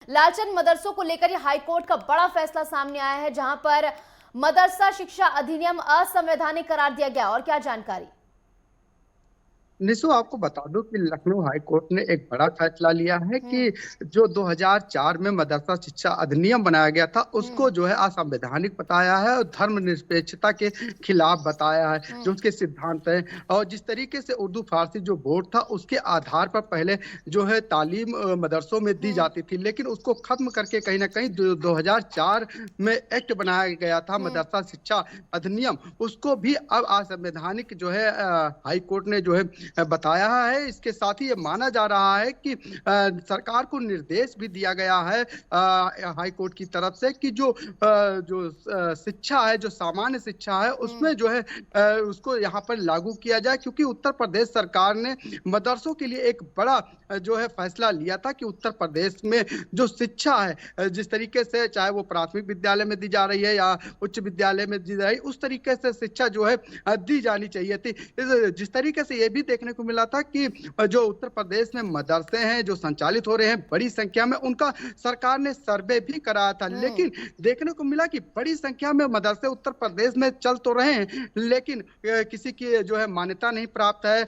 लालचंद मदरसों को लेकर ये हाईकोर्ट का बड़ा फैसला सामने आया है, जहां पर मदरसा शिक्षा अधिनियम असंवैधानिक करार दिया गया। और क्या जानकारी? निशु, आपको बता दूं कि लखनऊ हाई कोर्ट ने एक बड़ा फैसला लिया है कि जो 2004 में मदरसा शिक्षा अधिनियम बनाया गया था उसको जो है असंवैधानिक बताया है और धर्मनिरपेक्षता के खिलाफ बताया है, जो उसके सिद्धांत हैं। और जिस तरीके से उर्दू फारसी जो बोर्ड था उसके आधार पर पहले जो है तालीम मदरसों में दी जाती थी, लेकिन उसको खत्म करके कहीं ना कहीं 2004 में एक्ट बनाया गया था मदरसा शिक्षा अधिनियम, उसको भी अब असंवैधानिक जो है हाई कोर्ट ने जो है बताया है। इसके साथ ही ये माना जा रहा है कि सरकार को निर्देश भी दिया गया है हाई कोर्ट की तरफ से कि जो शिक्षा है, जो सामान्य शिक्षा है, उसमें जो है उसको यहाँ पर लागू किया जाए, क्योंकि उत्तर प्रदेश सरकार ने मदरसों के लिए एक बड़ा जो है फैसला लिया था कि उत्तर प्रदेश में जो शिक्षा है, जिस तरीके से चाहे वो प्राथमिक विद्यालय में दी जा रही है या उच्च विद्यालय में दी जा रही है, उस तरीके से शिक्षा जो है दी जानी चाहिए थी। जिस तरीके से ये भी देखने को मिला था कि जो उत्तर प्रदेश में मदरसे हैं जो संचालित हो रहे हैं बड़ी संख्या में, उनका सरकार ने सर्वे भी कराया था, लेकिन देखने को मिला कि बड़ी संख्या में मदरसे उत्तर प्रदेश में चल तो रहे हैं, लेकिन किसी की जो है मान्यता नहीं प्राप्त है,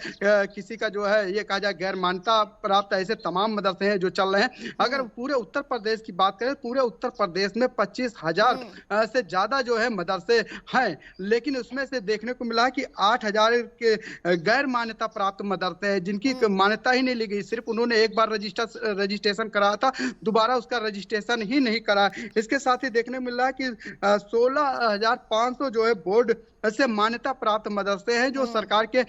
किसी का जो है ये कहा जाए गैर मान्यता प्राप्त है। ऐसे तमाम मदरसे हैं जो चल रहे हैं। अगर पूरे उत्तर प्रदेश की बात करें, पूरे उत्तर प्रदेश में 25,000 से ज्यादा जो है मदरसे हैं, लेकिन उसमें से देखने को मिला कि 8,000 के गैर मान्यता प्राप्त मदरसे हैं जिनकी मान्यता ही नहीं ली गई। सिर्फ उन्होंने एक बार रजिस्ट्रेशन कराया था, दोबारा उसका रजिस्ट्रेशन ही नहीं करा। इसके साथ ही देखने को मिल रहा है कि 16,500 जो है बोर्ड से मान्यता प्राप्त मदरसे हैं जो सरकार के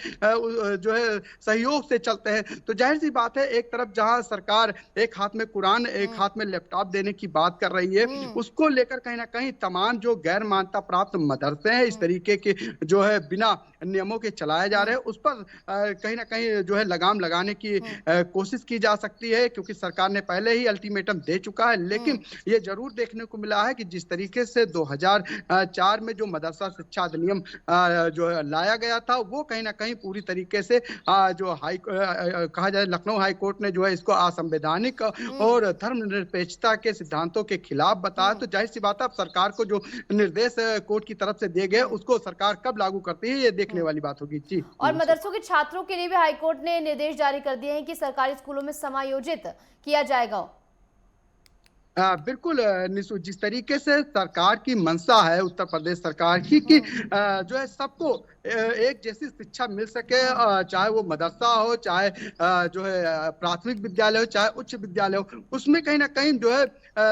जो है सहयोग से चलते हैं। तो जाहिर सी बात है, एक तरफ जहां सरकार एक हाथ में कुरान एक हाथ में लैपटॉप देने की बात कर रही है, उसको लेकर कहीं ना कहीं तमाम जो गैर मान्यता प्राप्त मदरसे हैं इस तरीके के जो है बिना नियमों के चलाए जा रहे हैं, उस पर कहीं ना कहीं जो है लगाम लगाने की कोशिश की जा सकती है, क्योंकि सरकार ने पहले ही अल्टीमेटम दे चुका है। लेकिन ये जरूर देखने को मिला है कि जिस तरीके से 2004 में जो मदरसा शिक्षा अधिनियम जो लाया गया था, वो कहीं ना कहीं पूरी तरीके से जो कहा जाए लखनऊ हाई कोर्ट ने जो है इसको असंवैधानिक और धर्मनिरपेक्षता के सिद्धांतों के खिलाफ बताया। तो जाहिर सी बात है, अब सरकार को जो निर्देश कोर्ट की तरफ से दिए गए उसको सरकार कब लागू करती है, ये देखने वाली बात होगी जी। और मदरसों के छात्रों के लिए भी हाईकोर्ट ने निर्देश जारी कर दिए हैं कि सरकारी स्कूलों में समायोजित किया जाएगा। बिल्कुल निशु, जिस तरीके से सरकार की मंशा है उत्तर प्रदेश सरकार की कि जो है सबको एक जैसी शिक्षा मिल सके, चाहे वो मदरसा हो, चाहे जो है प्राथमिक विद्यालय हो, चाहे उच्च विद्यालय हो, उसमें कहीं ना कहीं जो है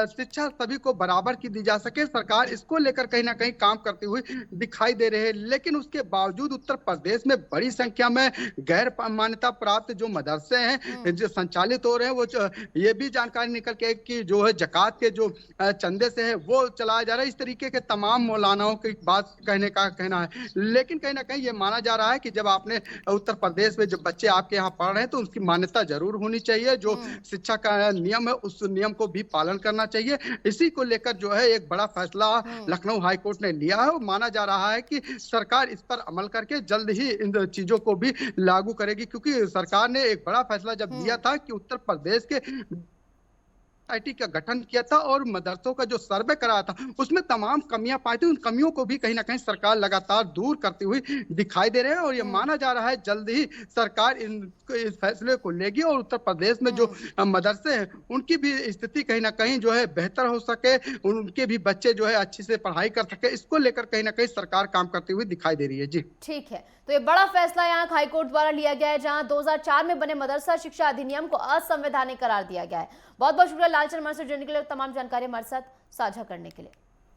शिक्षा सभी को बराबर की दी जा सके। सरकार इसको लेकर कहीं ना कहीं काम करती हुई दिखाई दे रही है, लेकिन उसके बावजूद उत्तर प्रदेश में बड़ी संख्या में गैर मान्यता प्राप्त जो मदरसे हैं जो संचालित हो रहे हैं, वो ये भी जानकारी निकल के कि जो है जकात के जो चंदे से है वो चलाया जा रहा है। इस तरीके के तमाम मौलानाओं की बात कहना है, लेकिन कहीं ना कहीं ये माना जा रहा है कि जब आपने उत्तर प्रदेश में जब बच्चे आपके यहाँ पढ़ रहे हैं तो उसकी मान्यता जरूर होनी चाहिए, जो शिक्षा का नियम है उस नियम को भी पालन करना चाहिए। इसी को लेकर जो है एक बड़ा फैसला लखनऊ हाई कोर्ट ने लिया है और माना जा रहा है कि सरकार इस पर अमल करके जल्द ही इन चीजों को भी लागू करेगी, क्योंकि सरकार ने एक बड़ा फैसला जब दिया था कि उत्तर प्रदेश के सोसाइटी का गठन किया था और मदरसों का जो सर्वे कराया था उसमें तमाम कमियां पाई थी, उन कमियों को भी कहीं ना कहीं सरकार लगातार दूर करती हुई दिखाई दे रहे हैं। और ये माना जा रहा है जल्द ही सरकार इस फैसले को लेगी और उत्तर प्रदेश में जो मदरसे हैं उनकी भी स्थिति कहीं ना कहीं जो है बेहतर हो सके, उनके भी बच्चे जो है अच्छी से पढ़ाई कर सके, इसको लेकर कहीं ना कहीं सरकार काम करती हुई दिखाई दे रही है जी। ठीक है, तो ये बड़ा फैसला यहाँ हाईकोर्ट द्वारा लिया गया है, जहां 2004 में बने मदरसा शिक्षा अधिनियम को असंवैधानिक करार दिया गया है। बहुत बहुत शुक्रिया लालचंद हमारे साथ जुड़ने के लिए, तमाम जानकारी हमारे साथ साझा करने के लिए।